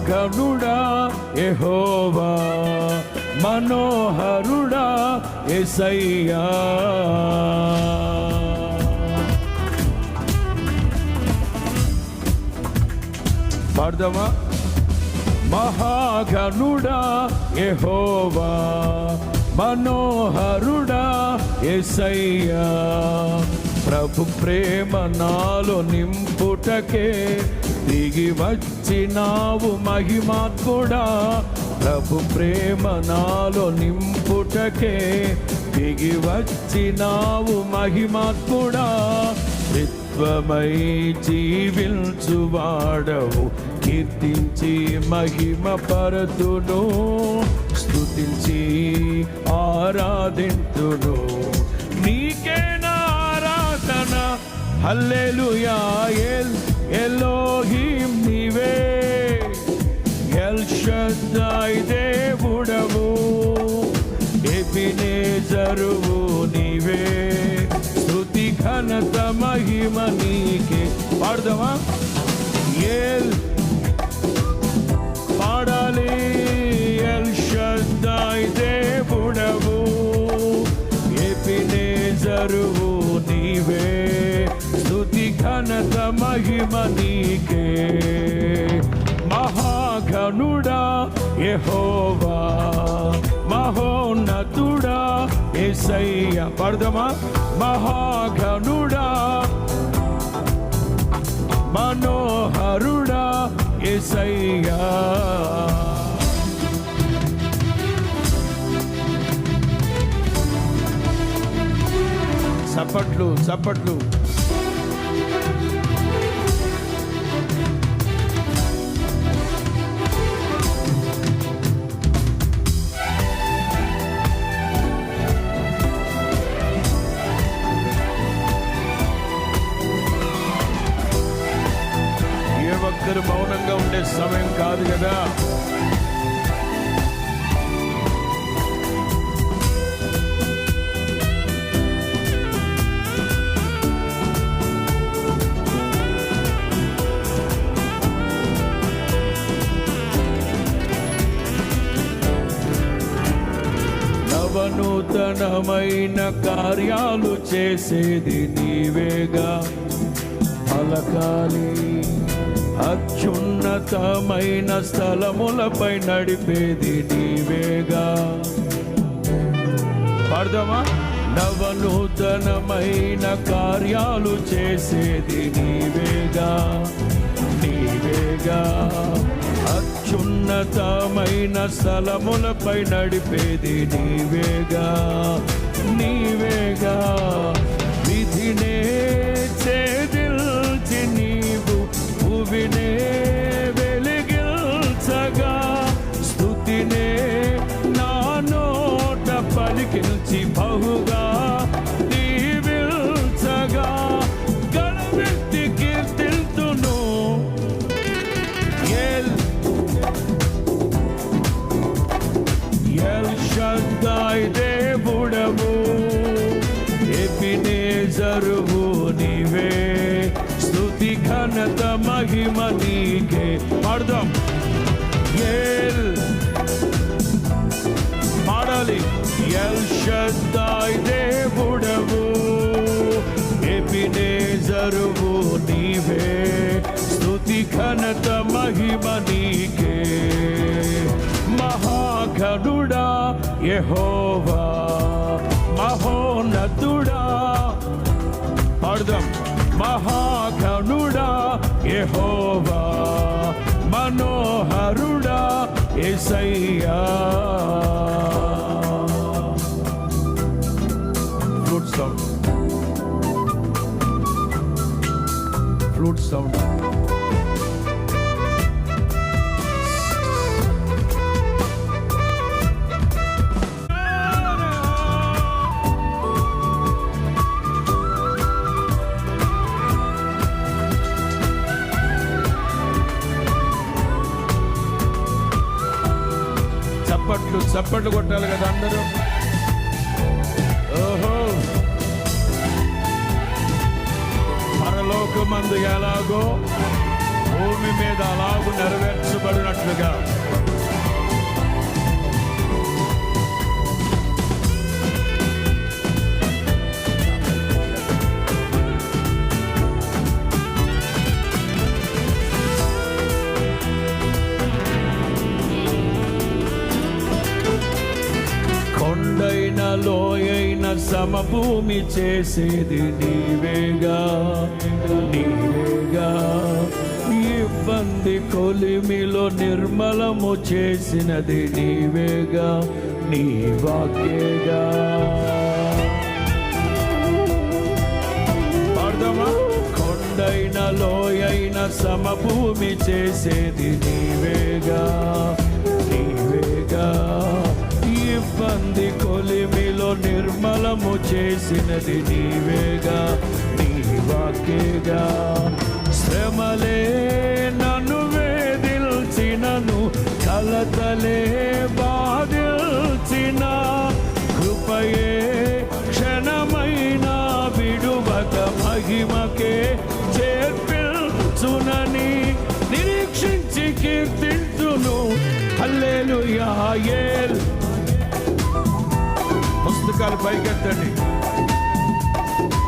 మహాగణుడా యెహోవా, మనోహరుడా యేసయ్యా. పాడదామా? మహాగణుడా యెహోవా, మనోహరుడా యేసయ్యా. ప్రభు ప్రేమ నాలో నింపుటకే దిగి వచ్చినావు మహిమాత్ముడా. ప్రభు ప్రేమ నాలో నింపుటకే దిగి వచ్చినావు మహిమాత్ముడా. త్రిత్వమై జీవించువాడవు, కీర్తించి మహిమ పరతును, స్తుతించి ఆరాధింతును. నీకే నా ఆరాధన, హల్లెలూయా. ఎలోహిం నీవే, ఎల్ షద్దై దేవుడవు, ఎబినేజరువు నీవే. స్తుతి ఘనత మహిమ నీకే. పాడదామా? పాడాలి. ఎల్ షద్దై దేవుడవు, ఎబినేజరువు నీవే. స్తుతి ఘనత మహిమ నీకే. మహాగణుడా యెహోవా, మహోన్నతుడా యేసయ్యా. పాడదామా? మహాగణుడా, మనోహరుడా యేసయ్యా. చప్పట్లు చప్పట్లు. ఒక్కరు మౌనంగా ఉండే సమయం కాదు కదా. నవనూతనమైన కార్యాలు చేసేది నీవేగా. పలకాలి అత్యున్నతమైన స్థలములపై నడిపేది నీవేగా. పాడదామా? నవనూతనమైన కార్యాలు చేసేది నీవేగా, నీవేగా. అత్యున్నతమైన స్థలములపై నడిపేది నీవేగా, నీవేగా. విధినే ఛేదించి నీవు భువినే వెలిగించగా, స్తుతినే నా నోట పలికించి బహుగా దీవించగా, గణమెత్తి కీర్తింతును. ఎల్ షద్దై దేవుడవు, ఎబినేజరువు నీవే. స్తుతి ఘనత మహిమ నీకే. పాడదాం. పాడాలి. ఎల్ షద్దై దేవుడవు, ఎబినేజరువు నీవే. స్తుతి ఘనత మహిమ నీకే. మహాగణుడా యెహోవా, మహోన్నతుడా. పాడదాం. మహాగణుడా యెహోవా, మనోహరుడా యేసయ్యా. Flute sound, flute sound. చప్పట్లు కొట్టాలి కదా అందరూ. ఓహో, పరలోకమందు ఎలాగో భూమి మీద అలాగు నెరవేర్చబడినట్లుగా కొండైన లోయైన సమభూమి చేసేది నీవేగా నీవేగా. ఇబ్బంది కొలిమిలో నిర్మలము చేసినది నీవేగా నీ వాక్యేగా. పాడదామా? కొండైన లోయైన సమభూమి చేసేది నీవేగా నీవేగా. ఇబ్బంది కొలిమిలో నిర్మలము చేసినది నీవేగా నీ వాక్యేగా. శ్రమలే నన్ను వేధిల్చినను, కలతలే బాధిల్చిన, కృపయే క్షణమైన విడువక మహిమకే చేర్పించునని నిరీక్షించి కీర్తించును. హల్లెలూయా. యేల్ పుస్తకాలు పైకెత్తండి,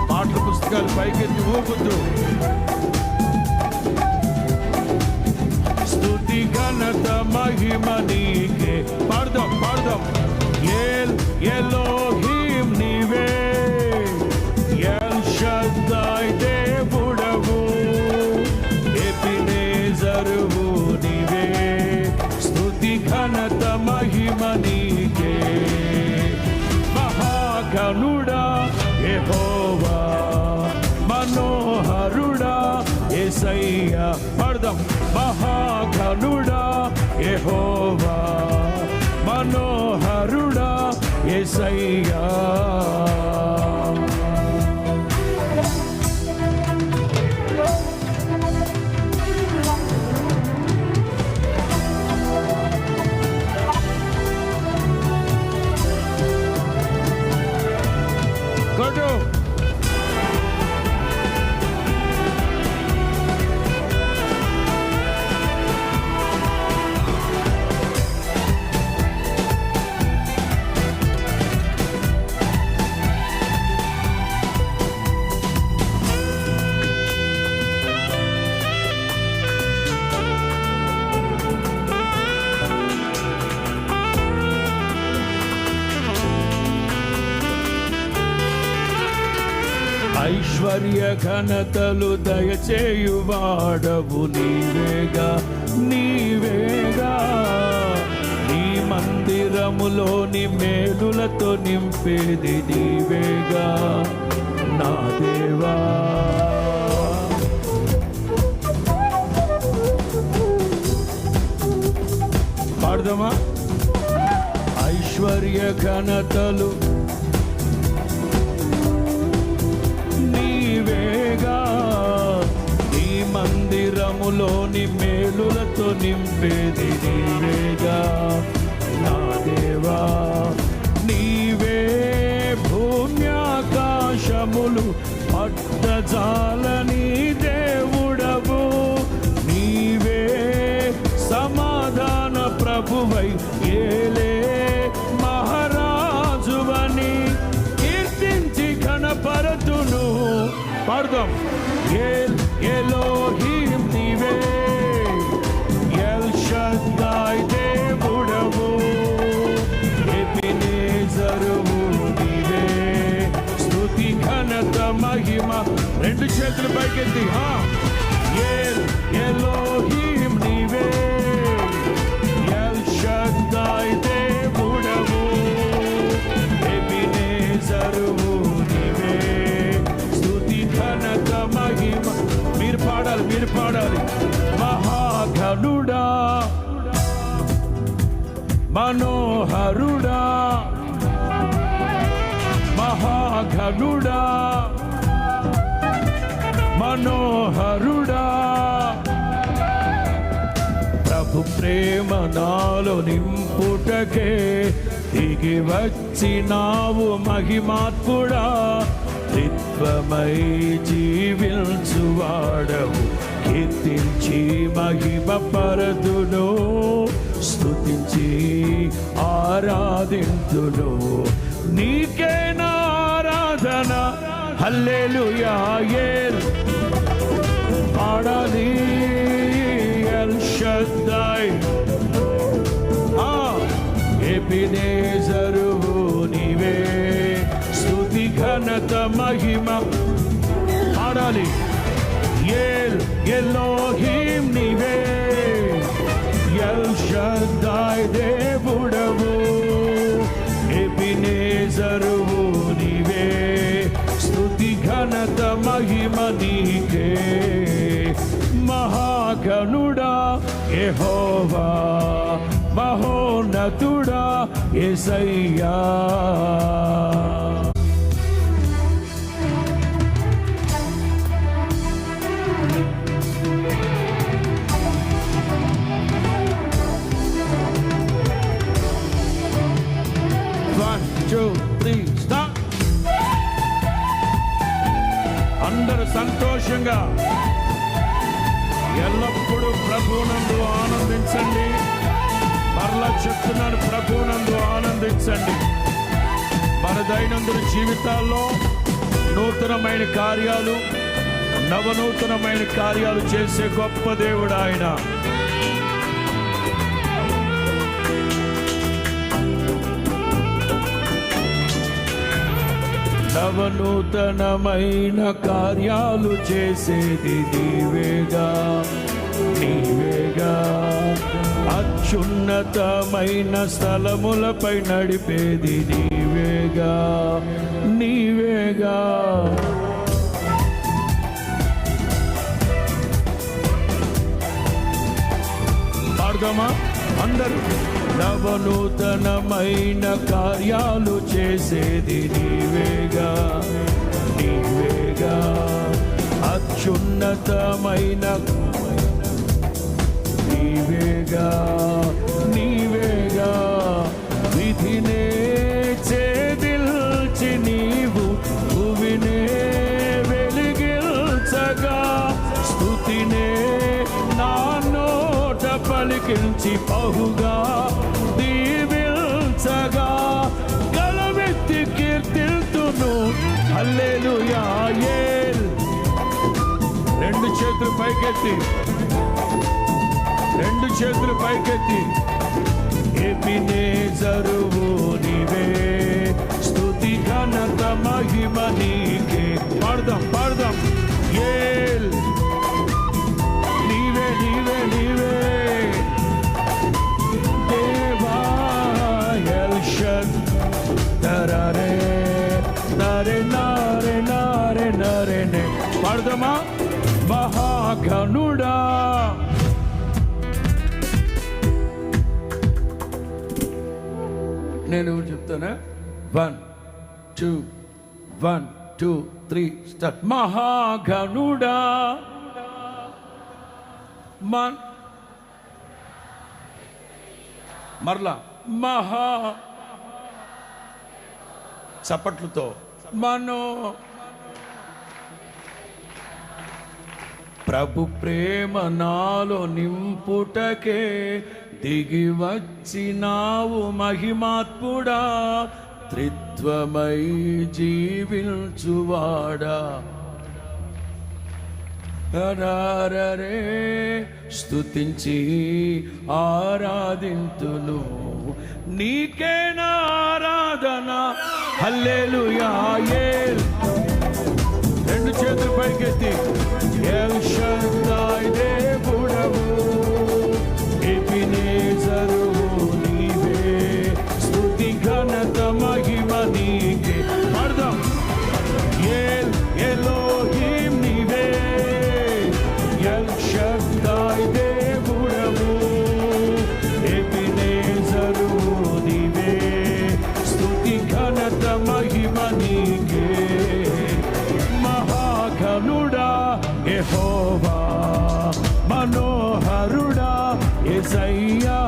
పాటల పుస్తకాలు పైకెత్తి ఊపుతూ స్తుతి ఘనత మహిమ నీకే. పాడదాం పాడదాం. యేల్ ఎలోహీం నీవే, ఎల్ షద్దాయ్ దేవుడవు, ఎబినేజరువు నీవే. స్తుతి ఘనత మహిమ నీకే. మహాగణుడా యెహోవా, మనోహరుడా యేసయ్యా. పాడదాం. మహాగణుడా యెహోవా, మనోహరుడా యేసయ్యా. కొట్టు. ఐశ్వర్య ఘనతలు దయచేయువాడవు నీవేగా నీవేగా. నీ మందిరములోని మేలులతో నింపేది నీవేగా నా దేవా. పాడదామా? ఐశ్వర్య ఘనతలు నీవేగా, నీ మందిరములోని మేలులతో నింపేది నీవేగా నా దేవా. నీవే భూమ్యాకాశములు పట్టజాలని దేవుడవు, నీవే సమాధాన ప్రభువై ఏలే మహారాజువని కీర్తించి ఘనపరతును. పాడదాం. యేల్ ఎలోహీం నీవే, ఎల్ షద్దాయ్ దేవుడవు, ఎబినేజరువు నీవే. స్తుతి ఘనత మహిమ. రెండు చేతులు పైకెత్తి. యేల్ ఎలోహీం నీవే, ఎల్ షద్దాయ్ దేవుడవు, ఎబినేజరువు నీవే. స్తుతి ఘనత మహిమ. మీరు పాడాలి, మీరు పాడాలి. మహాగణుడా, మనోహరుడా, మహాగణుడా, మనోహరుడా. ప్రభు ప్రేమ నాలో నింపుటకే దిగి వచ్చినావు మహిమాత్ముడా. త్రిత్వమై జీవించువాడవు, కీర్తి స్తుతించి మహిమ పరతును, స్తుతించి ఆరాధింతును. నీకే నా ఆరాధన. హల్లెలూయా. పాడాలి ఎల్ షద్దాయ్. ఎబెనేజరువు నీవే, స్తుతి ఘనత మహిమ. పాడాలి ఎలోహిం నీవే, ఎల్ షద్దాయ్ దేవుడవు. ఎబెనేజరువు నీవే, స్తుతి ఘనత మహిమ నీకే. మహాగణుడా యెహోవా, మహోన్నతుడా యేసయ్యా. అందరూ సంతోషంగా ఎల్లప్పుడూ ప్రభువునందు ఆనందించండి. మరలా చెప్తున్నాను, ప్రభువునందు ఆనందించండి. మన దైనందిన జీవితాల్లో నూతనమైన కార్యాలు, నవనూతనమైన కార్యాలు చేసే గొప్ప దేవుడు ఆయన. నవనూతనమైన కార్యాలు చేసేది నీవేగా, నీవేగా. అత్యున్నతమైన స్థలములపై నడిపేది నీవేగా, నీవేగా. పాడదామా అందరూ? నవనూతనమైన కార్యాలు చేసేది నీవేగా, నీవేగా. అత్యున్నతమైన నీవేగా, నీవేగా. విధినే ఛేదించి నీవు భువినే వెలిగించగా, స్తుతినే నా నోట పలికించి బహుగా దీవించగా, గలవెత్తి కీర్తిల్తును. హల్లెలూయా. రెండు చేతులు పైకెత్తి, రెండు చేతులు పైకెత్తి. ఎబెనేజరువు నీవే, స్తుతి ఘనత మహిమ నీకే. పాడదాం పాడదాం. నీవే నీవే నీవే దేవా. ఎల్ షద్దాయ్ నరే నరే నరే నరే నే. పాడదామా? మహాగణుడా. నేను చెప్తానా? 1 2 1 2 3 స్టార్ట్. మహాగణుడా, మరలా మహా చప్పట్లతో మనో. ప్రభు ప్రేమ నాలో నింపుటకే దిగి వచ్చినావు మహిమాత్ముడా, త్రిత్వమై జీవించువాడా. రే స్తుతించి ఆరాధింతును, నీకే నా ఆరాధన. హల్లెలూయా. రెండు చేతులు పైకెత్తి. ఎల్ షద్దాయ్ దేవుడవు, ఎబెనేజరువు నీవే, స్తుతి ఘనత మహిమ నీకే. పాడదాం. ఎలోహిం నీవే, ఎల్ షద్దాయ్ దేవుడవు, ఎబెనేజరువు నీవే, స్తుతి ఘనత మహిమ నీకే. మహాగణుడా యెహోవా, మనోహరుడా యేసయ్యా.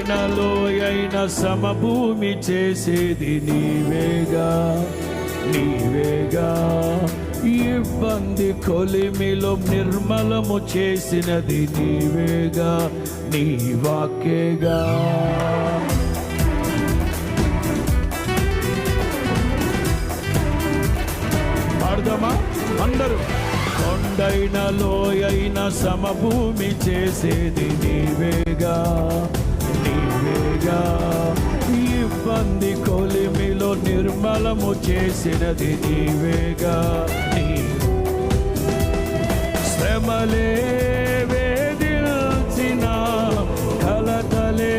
కొండైన లోయైన సమభూమి చేసేది నీవేగా, నీవేగా. ఇబ్బంది కొలిమిలో నిర్మలము చేసినది నీవేగా, నీ వాక్యేగా. పాడదామా అందరూ? కొండైన లోయైన సమభూమి చేసేది నీవేగా, నీవేగా. ఇబ్బంది కొలిమిలో నిర్మలము చేసినది నీవేగా, నీ శ్రమలే వేదిల్చిన కలతలే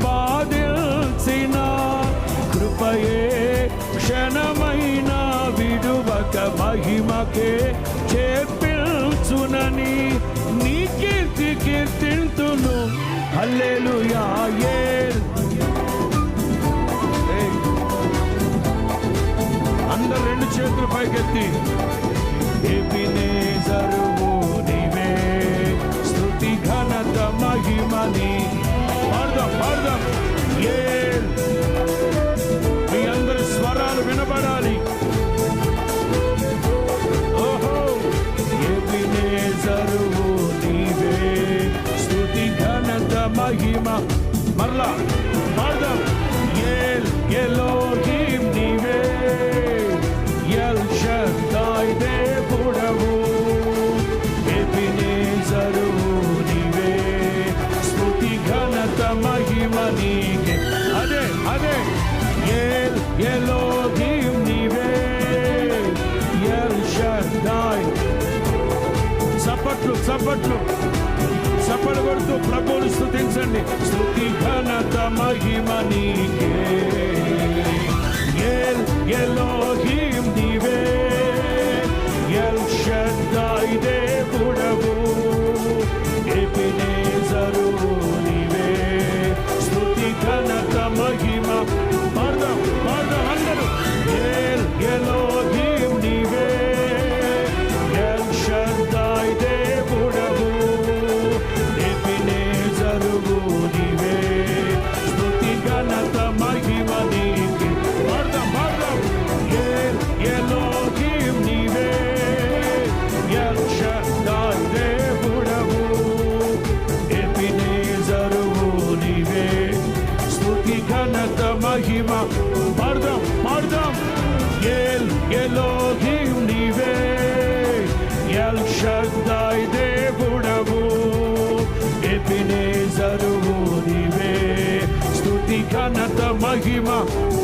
బాధిల్చిన కృపయే క్షణమైన విడువక మహిమకే చేర్పించునని నీ కీర్తి కీర్తింతును. హల్లెలూయా. అందరు రెండు చేతులు పైకెత్తి ఎబెనేజరువు నీవే, స్తుతి ఘనత మహిమని పాడదాం, పాడదాం. మీ అందరి స్వరాలు వినబడాలి. ఓహో, ఎబెనేజరువు నీవే, స్తుతి ఘనత మహిమ. మరలా పాడదాం. ఎలోహిం నీవే, ఎల్ షద్దాయ్ దేవుడవు, ఎబెనేజరువు నీవే, స్తుతి ఘనత మహిమ నీకే. అదే అదే ఎలోహిం నీవే, ఎల్ షద్దాయ్. చప్పట్లు చప్పట్లు చప్పట్లు కొడుతూ ప్రభువును స్తుతించండి. స్తుతి ఘనత మహిమ నీకే. ఎలోహిం నీవే, ఎల్ షద్దాయ్ దేవుడవు, ఎబెనేజరువు నీవే, స్తుతి ఘనత మహిమ. పాడదాం పాడదాం అందరూ. ఎలోహిం నీవే, ఎల్ షద్దాయ్ దేవుడవు, ఎబెనేజరువు నీవే, స్తుతి ఘనత మహిమ నీకే. పాడదాం పాడదాం. ఎలోహిం నీవే, ఎల్ షద్దాయ్ దేవుడవు, ఎబెనేజరువు నీవే, స్తుతి ఘనత మహిమ. పాడదాం పాడదాం. ఎలోహిం నీవే, ఎల్ షద్దాయ్ దేవుడవు, ఎబెనేజరువు నీవే, స్తుతి ఘనత మహిమ.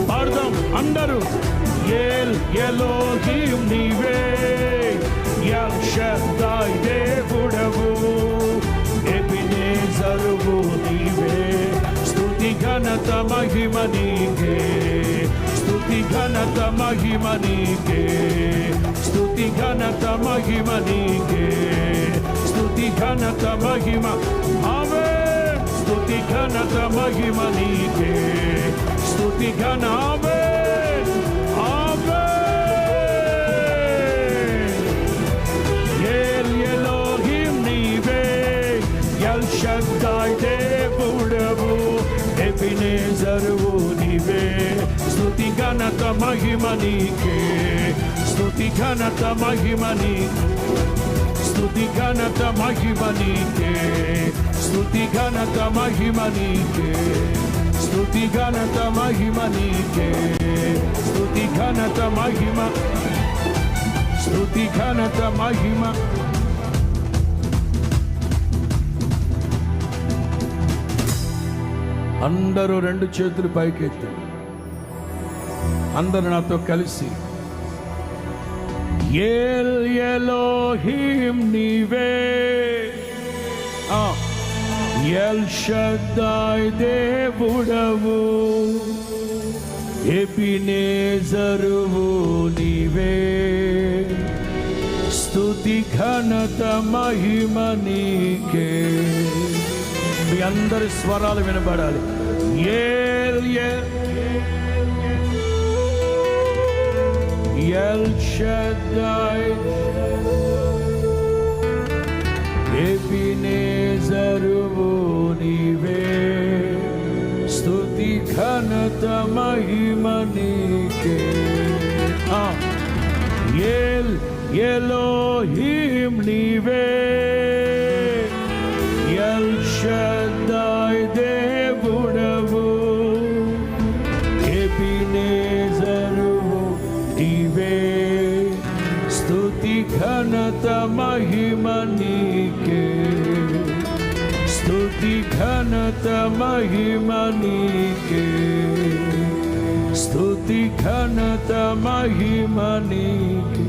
పాడదాం అందరూ. ఎలోహిం నీవే, ఎల్ షద్దాయ్ దేవుడవు, ఎబెనేజరువు నీవే, స్తుతి ఘనత మహిమ నీకే, స్తుతి ఘనత మహిమ నీకే, స్తుతి ఘనత మహిమ నీకే, స్తుతి ఘనత మహిమ. ఆమేన్. స్తుతి ఘనత మహిమ నీకే, స్తుతి ఘన. ఆమేన్ ఆమేన్. ఎలోహిం నీవే, ఎల్ షద్దాయ్ దేవుడవు, ఎబెనేజరువు నీవే, స్తుతి ఘనత మహిమ నీకే, స్తుతి ఘనత మహిమ నీకే, స్తుతి ఘనత మహిమ నీకే, స్తుతి ఘనత మహిమ నీకే, స్తుతి ఘనత మహిమ నీకే, స్తుతి ఘనత మహిమ, స్తుతి ఘనత మహిమ. అందరూ రెండు చేతులు పైకెత్తి అందరూ నాతో కలిసి ఎలోహిం నీవే, ఎల్ షద్దాయ్ దేవుడవు, ఎబెనేజరువు నీవే, స్తుతి ఘనత మహిమ నీకే. మీ అందరి స్వరాలు వినబడాలి. ఎల్ షద్దాయ్, ఎబెనేజరువు నీవే, మహిమ నీకే. ఎల్ ఎలోహిం నీవే, ఎల్ షద్దాయ్ దేవుడవు, ఎబినేజరు నీవే. స్తుతి ఘనత మహిమ నీకే, స్తుతి ఘనత మహిమ నీకే, స్తుతి ఘనత మహిమ నీకే.